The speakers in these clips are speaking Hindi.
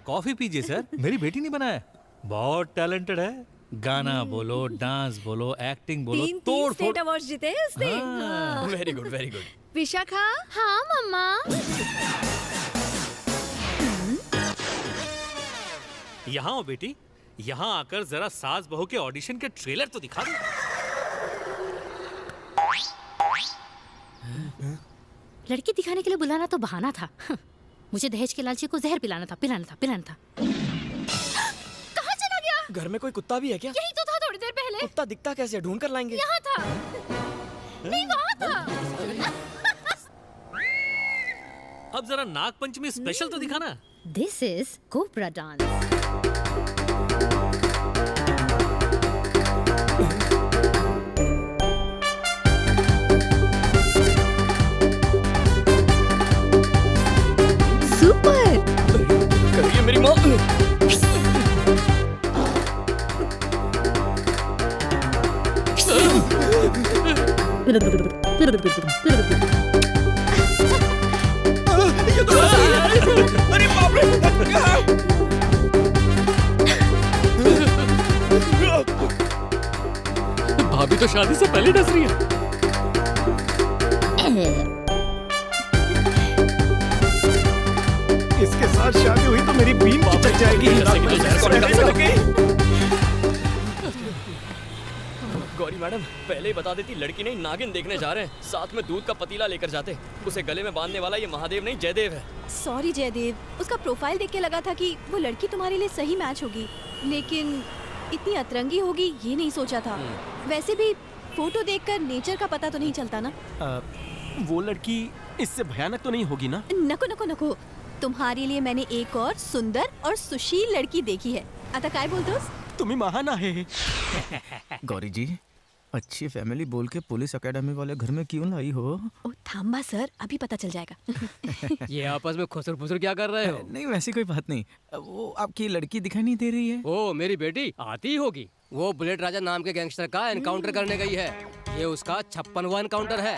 कॉफी पीजिए सर, मेरी बेटी ने बनाया। बहुत टैलेंटेड है, गाना बोलो, डांस बोलो, एक्टिंग बोलो, तोड़ स्टेट फोड़। अवार्ड जीते हैं उसने। हाँ। Very good very good. Vishakha, हाँ मम्मा। यहाँ हो बेटी, यहाँ आकर जरा सास बहू के ऑडिशन के ट्रेलर तो दिखा दो। लड़की दिखाने के लिए बुलाना तो बहाना था। मुझे दहेज के लालची को जहर पिलाना था। कहाँ चला गया? घर में कोई कुत्ता भी है क्या? यही तो था थोड़ी देर पहले। कुत्ता दिखता कैसे? ढूंढ कर लाएंगे। यहाँ था। नहीं, वहाँ था। अब जरा नाग पंचमी स्पेशल तो दिखाना। This is Cobra dance. Super. करिए मेरी माँ। ये तो अरे बाप रे। भाभी तो शादी से पहले डस रही है। इसके साथ शादी हुई तो मेरी बीन चिपक जाएगी। गौरी मैडम, पहले ही बता देती लड़की नहीं नागिन देखने जा रहे हैं। साथ में दूध का पतीला लेकर जाते। उसे गले में बांधने वाला ये महादेव नहीं जयदेव है। सॉरी जयदेव, उसका प्रोफाइल देख के लगा था कि वो लड़की तुम्हारे लिए सही मैच होगी, लेकिन इतनी अतरंगी होगी ये नहीं सोचा था। वैसे भी फोटो देखकर नेचर का पता तो नहीं चलता ना। वो लड़की इससे भयानक तो नहीं होगी ना? नको नको नको, तुम्हारे लिए मैंने एक और सुंदर और सुशील लड़की देखी है। आता काय बोलतोस? तुम्ही महान आहे। गौरी जी, अच्छी फैमिली बोल के पुलिस एकेडमी वाले घर में क्यों लाई हो? ओ थांबा सर, अभी पता चल जाएगा। ये आपस में खुसर फुसर क्या कर रहे हो? नहीं वैसी कोई बात नहीं। वो आपकी लड़की दिखाई नहीं दे रही है? ओ मेरी बेटी आती होगी। वो बुलेट राजा नाम के गैंगस्टर का एनकाउंटर करने गई है। ये उसका 56वां एनकाउंटर है।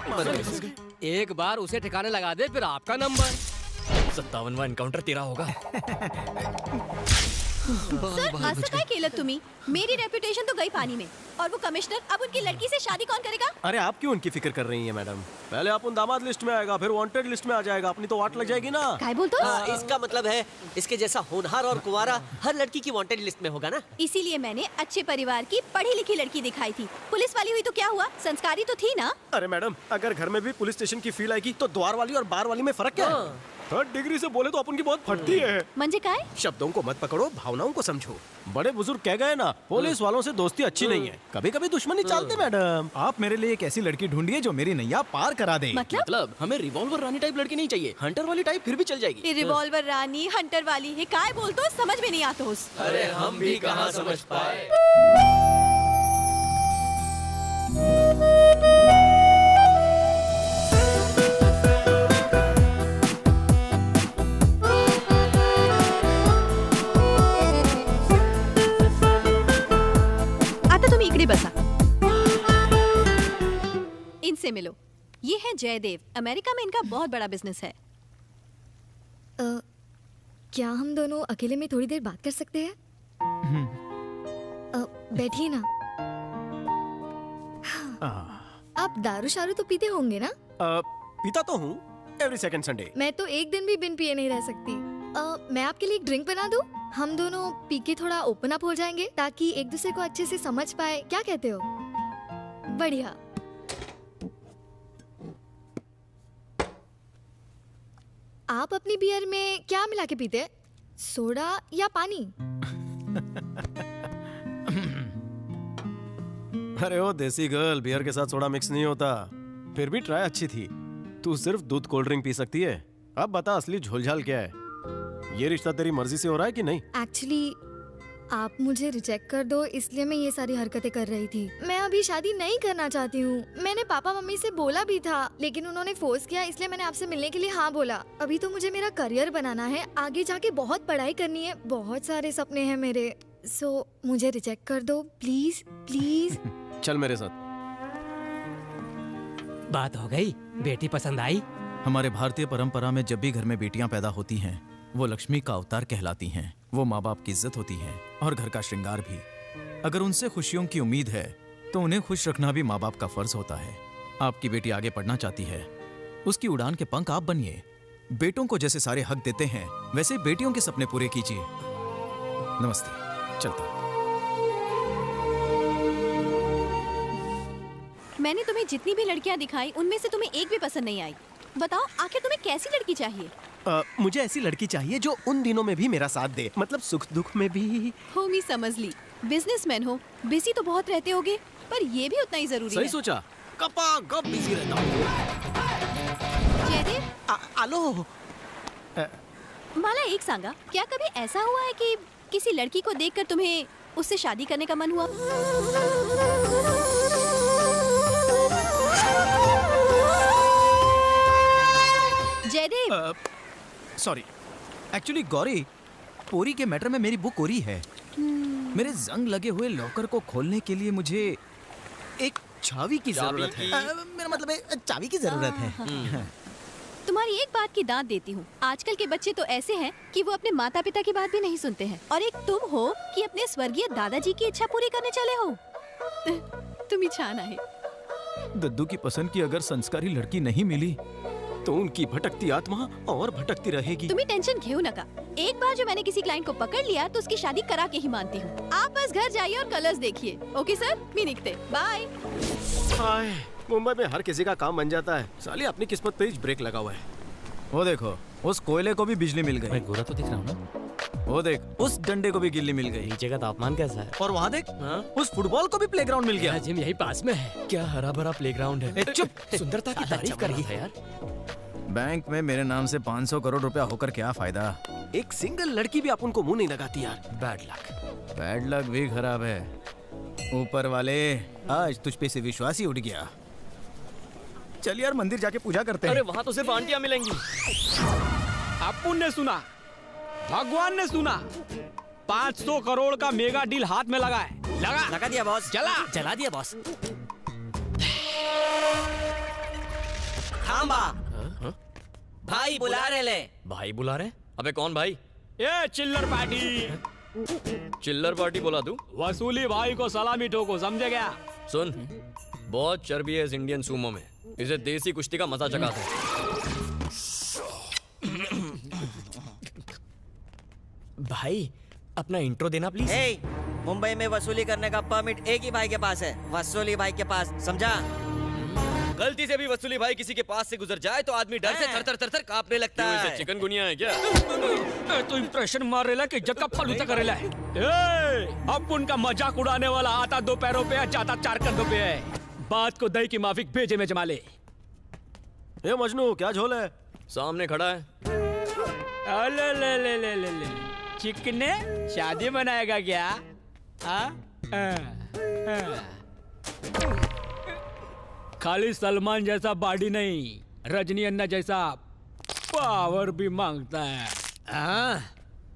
एक बार उसे ठिकाने लगा दे फिर आपका नंबर। 57वां एनकाउंटर तेरा होगा। सर असं काय केलं तुम्ही? मेरी रेपुटेशन तो गई पानी में, और वो कमिश्नर अब उनकी लड़की से शादी कौन करेगा? अरे आप क्यों उनकी फिक्र कर रही हैं मैडम? पहले आप उन दामाद लिस्ट में आएगा, फिर वांटेड लिस्ट में आ जाएगा। अपनी तो वाट लग जाएगी ना। काय बोलतो? इसका मतलब है इसके जैसा होनहार और कुंवारा हर लड़की की वांटेड लिस्ट में होगा ना। इसीलिए मैंने अच्छे परिवार की पढ़ी लिखी लड़की दिखाई थी। पुलिस वाली हुई तो क्या हुआ, संस्कारी तो थी ना। अरे मैडम, अगर घर में भी पुलिस स्टेशन की फील आएगी तो द्वार वाली और बार वाली में फर्क क्या है? थर्ड डिग्री से बोले तो अपन की बहुत फटती है। म्हणजे काय? शब्दों को मत पकड़ो, भावनाओं को समझो। बड़े बुजुर्ग कह गए ना, पुलिस वालों से दोस्ती अच्छी नहीं है, कभी कभी दुश्मनी चलती। मैडम, आप मेरे लिए एक ऐसी लड़की ढूंढिए जो मेरी नैया पार करा दे। मतलब हमें रिवॉल्वर रानी टाइप लड़की नहीं चाहिए, हंटर वाली टाइप फिर भी चल जाएगी। ये रिवॉल्वर रानी हंटर वाली है, काय बोलतो? समझ में नहीं आता उस। अरे हम भी कहाँ समझ पाए। इकडे बसा, इनसे मिलो। ये है जयदेव, अमेरिका में इनका बहुत बड़ा बिजनेस है। क्या हम दोनों अकेले में थोड़ी देर बात कर सकते हैं? बैठिए ना। आप दारू शारू तो पीते होंगे ना? पीता तो हूँ, एवरी सेकंड संडे। मैं तो एक दिन भी बिन पिए नहीं रह सकती। मैं आपके लिए एक ड्रिंक बना दूं? हम दोनों पी के थोड़ा ओपन अप हो जाएंगे ताकि एक दूसरे को अच्छे से समझ पाए। क्या कहते हो? बढ़िया। आप अपनी बियर में क्या मिला के पीते हैं? सोडा या पानी? अरे ओ देसी गर्ल, बियर के साथ सोडा मिक्स नहीं होता। फिर भी ट्राई अच्छी थी। तू सिर्फ दूध कोल्ड ड्रिंक पी सकती है। अब बता असली झोलझाल क्या है? ये रिश्ता तेरी मर्जी से हो रहा है कि नहीं? एक्चुअली आप मुझे रिजेक्ट कर दो इसलिए मैं ये सारी हरकतें कर रही थी। मैं अभी शादी नहीं करना चाहती हूँ। मैंने पापा मम्मी से बोला भी था लेकिन उन्होंने फोर्स किया, इसलिए मैंने आपसे मिलने के लिए हाँ बोला। अभी तो मुझे मेरा करियर बनाना है, आगे जाके बहुत पढ़ाई करनी है, बहुत सारे सपने हैं मेरे। सो मुझे रिजेक्ट कर दो प्लीज प्लीज। चल मेरे साथ। बात हो गई? बेटी पसंद आई? हमारे भारतीय परंपरा में जब भी घर में बेटियां पैदा होती हैं वो लक्ष्मी का अवतार कहलाती हैं। वो माँ बाप की इज्जत होती है और घर का श्रृंगार भी। अगर उनसे खुशियों की उम्मीद है तो उन्हें खुश रखना भी माँ बाप का फर्ज होता है। आपकी बेटी आगे पढ़ना चाहती है, उसकी उड़ान के पंख आप बनिए। बेटों को जैसे सारे हक देते हैं वैसे बेटियों के सपने पूरे कीजिए। नमस्ते, चलता हूं। मैंने तुम्हें जितनी भी लड़कियां दिखाई उनमें से तुम्हें एक भी पसंद नहीं आई। बताओ आखिर तुम्हें कैसी लड़की चाहिए? मुझे ऐसी लड़की चाहिए जो उन दिनों में भी मेरा साथ दे, मतलब सुख दुख में भी। होमी समझ ली, बिजनेसमैन हो, बिजी तो बहुत रहते होगे, पर ये भी उतना ही जरूरी सही है। सोचा, कपा गप बिजी रहता हूँ। जयदेव, आलो। मला एक सांगा, क्या कभी ऐसा हुआ है कि किसी लड़की को देखकर तुम्हें उससे शादी करने का मन हुआ? जयदेव, सॉरी, एक्चुअली गौरी, पोरी के मैटर में मेरी बुक कोरी है। मेरे जंग लगे हुए लॉकर को खोलने के लिए मुझे एक चाबी की जरूरत है। मेरा मतलब है चाबी की जरूरत है। तुम्हारी एक बात की दाद देती हूँ, आजकल के बच्चे तो ऐसे हैं कि वो अपने माता पिता की बात भी नहीं सुनते हैं, और एक तुम हो कि अपने स्वर्गीय दादाजी की इच्छा पूरी करने चले हो। तुम ही छान आहे। दद्दू की पसंद की अगर संस्कारी लड़की नहीं मिली तो उनकी भटकती आत्मा और भटकती रहेगी। तुम्हें टेंशन घेऊ नका। एक बार जो मैंने किसी क्लाइंट को पकड़ लिया तो उसकी शादी करा के ही मानती हूँ। आप बस घर जाइए और कलर्स देखिए। ओके सर, मी निकते, बाय। हाय, मुंबई में हर किसी का काम बन जाता है, साली अपनी किस्मत पे ही ब्रेक लगा हुआ है। वो देखो, उस कोयले को भी बिजली मिल गई। मैं गोरा तो दिख रहा हूँ ना? वो देख, उस डंडे को भी गिल्ली मिल गई। नीचे का तापमान कैसा है? और वहाँ देख, उस फुटबॉल को भी प्लेग्राउंड मिल गया। जिम यही पास में है। क्या हरा भरा प्लेग्राउंड है। चुप, सुंदरता की तारीफ कर रही है यार। बैंक में मेरे नाम से 500 करोड़ रुपया होकर क्या फायदा? एक सिंगल लड़की भी अपन को मुंह नहीं लगाती यार। Bad luck. बैड लक भी खराब है। ऊपर वाले, आज तुझ पे से विश्वास ही उठ गया। चल यार, मंदिर जाके पूजा करते हैं। अरे वहाँ तो सिर्फ आंटियां मिलेंगी। अपुन ने सुना, भगवान ने सुना, 500 करोड़ का मेगा डील हाथ में लगा है। लगा दिया बॉस। जला दिया बॉस। थांबा, भाई बुला रहे ले। भाई बुला रहे? अबे कौन भाई? ये चिल्लर पार्टी। चिल्लर पार्टी बोला तू? वसूली भाई को सलामी ठोको, समझे क्या? सुन, बहुत चर्बी है इस इंडियन सूमो में, इसे देसी कुश्ती का मजा चखा दे। भाई अपना इंट्रो देना प्लीज। मुंबई में वसूली करने का परमिट एक ही भाई के पास है, वसूली भाई के पास, समझा? गलती से भी वसूली भाई किसी के पास से गुजर जाए तो आदमी डर से थर थर थर कांपने लगता है। इसे चिकनगुनिया है क्या? तो इम्प्रेशन मार रेला कि जगह फलूता करेला है। अब उनका मजाक उड़ाने वाला आता 2 पैरों पे है, जाता 4 कंधों पे है। बात को दही की माफिक भेजे में जमा ले। ए मजनू, क्या झोल है? सामने खड़ा है। ले ले ले ले ले ले चिकने शादी मनाएगा क्या? खाली सलमान जैसा बॉडी नहीं, रजनी अन्ना जैसा पावर भी मांगता है।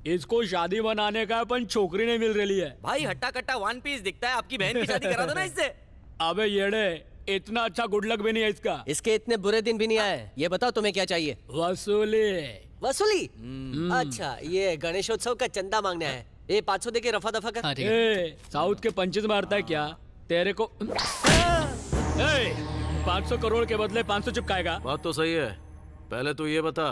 इसको शादी मनाने का अपन छोकरी नहीं मिल रही है। भाई हट्टा कट्टा 1 पीस दिखता है, आपकी बहन की शादी करा दो ना इससे। अबे येड़े, इतना अच्छा गुड लक भी नहीं है इसका। इसके इतने बुरे दिन भी नहीं आए। ये बताओ तुम्हें क्या चाहिए? वसूली? अच्छा, ये गणेशोत्सव का चंदा मांगना है। ये 500 दे के रफा दफा कर। साउथ के पंचेस मारता है क्या तेरे को? 500 करोड़ के बदले 500 चिपकाएगा? बात तो सही है, पहले तू ये बता,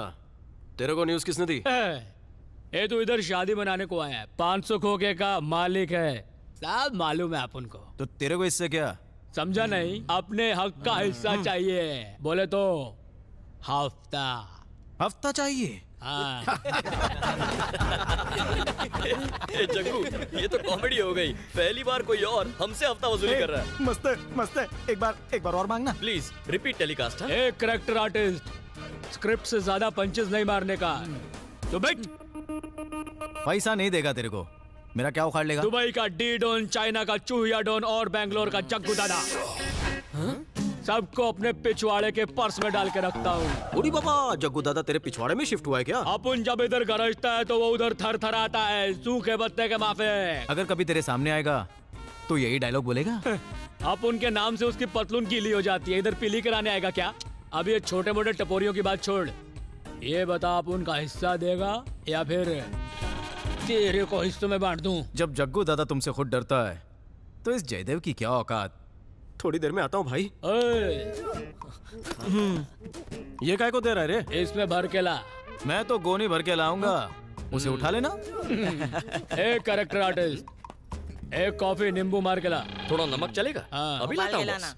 तेरे को न्यूज़ किसने दी? ये तो इधर शादी मनाने को आया है, 500 खोके का मालिक है, सब मालूम है अपन को। तो तेरे को इससे क्या? समझा नहीं? अपने हक का हिस्सा चाहिए, बोले तो हफ्ता चाहिए। जग्गू, ये तो कॉमेडी हो गई। पहली बार कोई और हमसे हफ्ता वसूली कर रहा है। मस्त है, मस्त है। एक बार और मांगना प्लीज। Repeat telecast. एक करेक्टर आर्टिस्ट, स्क्रिप्ट से ज्यादा पंचेस नहीं मारने का। तो बैठ। पैसा नहीं देगा तेरे को, मेरा क्या उखाड़ लेगा? दुबई का डी डॉन, चाइना का चूहिया डॉन और बेंगलोर का जग्गू दादा, सबको अपने पिछवाड़े के पर्स में डाल के रखता हूँ। अरे बाबा, जग्गू दादा तेरे पिछवाड़े में शिफ्ट हुआ है क्या? अपन जब इधर गरजता है तो वो उधर थर थर आता है, सूखे पत्ते के माफे। अगर कभी तेरे सामने आएगा तो यही डायलॉग बोलेगा? अपन के नाम से उसकी पतलून गीली हो जाती है। इधर पीली कराने आएगा क्या? अब ये छोटे मोटे टपोरियों की बात छोड़, ये बता आप उनका हिस्सा देगा या फिर तेरे को हिस्सों में बांट दूं? जब जग्गू दादा तुमसे खुद डरता है तो इस जयदेव की क्या औकात। थोड़ी देर में आता हूँ भाई। ओए, ये काय को दे रहा है रे? इसमें भर के ला। मैं तो गोनी भर के लाऊंगा, उसे उठा लेना। एक कैरेक्टर आर्टिस्ट, एक कॉफी नींबू मार के ला। थोड़ा नमक चलेगा? हाँ। अभी लाता हूँ बॉस।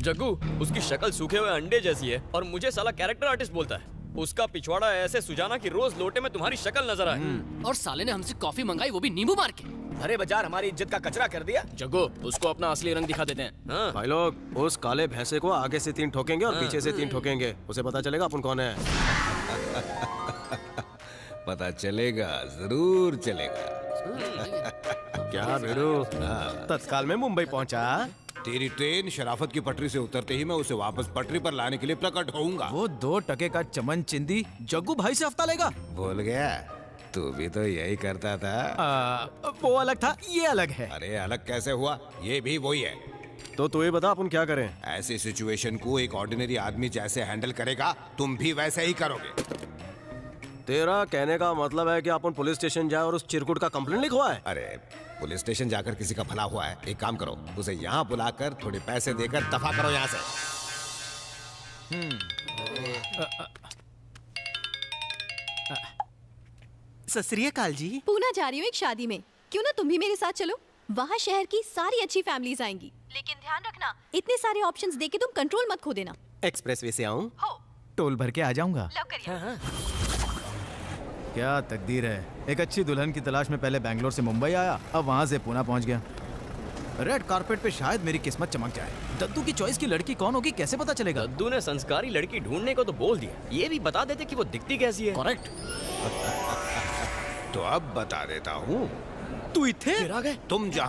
जग्गू, उसकी शक्ल सूखे हुए अंडे जैसी है और मुझे साला कैरेक्टर आर्टिस्ट बोलता है। उसका पिछवाड़ा ऐसे सुजाना कि रोज लोटे में तुम्हारी शक्ल नजर आए। और साले ने हमसे कॉफी मंगाई, वो भी नींबू मार के। अरे बाजार हमारी इज्जत का कचरा कर दिया। जग्गू, उसको अपना असली रंग दिखा देते हैं। हाँ। भाई लोग, उस काले भैंसे को आगे से 3 ठोकेंगे और पीछे से 3 ठोकेंगे, उसे पता चलेगा अपन कौन है। पता चलेगा, जरूर चलेगा। क्या बेड़ू, तत्काल में मुंबई पहुंचा? तेरी ट्रेन शराफत की पटरी से उतरते ही मैं उसे वापस पटरी पर लाने के लिए प्रकट होऊंगा। वो 2 टके का चमन चिंदी जग्गू भाई से हफ्ता लेगा। बोल गया, तू भी तो यही करता था। वो अलग था, ये अलग है। अरे अलग कैसे हुआ, ये भी वही है। तो तू ये बता अपन क्या करें? ऐसी सिचुएशन को एक ऑर्डिनरी आदमी जैसे हैंडल करेगा, तुम भी वैसे ही करोगे। तेरा कहने का मतलब है कि अपन पुलिस स्टेशन जाए और उस चिरकुट का कंप्लेंट लिखवाए? अरे पुलिस स्टेशन जाकर किसी का भला हुआ है, एक काम करो, उसे यहाँ बुलाकर थोड़े पैसे देकर दफा करो यहाँ से। सत श्री अकाल जी। पूना जा रही हूँ एक शादी में, क्यों ना तुम भी मेरे साथ चलो? वहाँ शहर की सारी अच्छी फैमिलीज आएंगी, लेकिन ध्यान रखना इतने सारे ऑप्शंस देके तुम कंट्रोल मत खो देना। एक्सप्रेसवे से आऊं? हो, टोल भर के आ जाऊंगा। लव करिए। क्या तकदीर है, एक अच्छी दुल्हन की तलाश में पहले बैंगलोर से मुंबई आया, अब वहां से पूना पहुंच गया। रेड कारपेट पे शायद मेरी किस्मत चमक जाए। दद्दू की चॉइस की लड़की कौन होगी कैसे पता चलेगा? दद्दू ने संस्कारी लड़की ढूंढने को तो बोल दिया, ये भी बता देते कि वो दिखती कैसी है। करेक्ट। तो अब बता देता हूँ, तू इथे? तुम जहाँ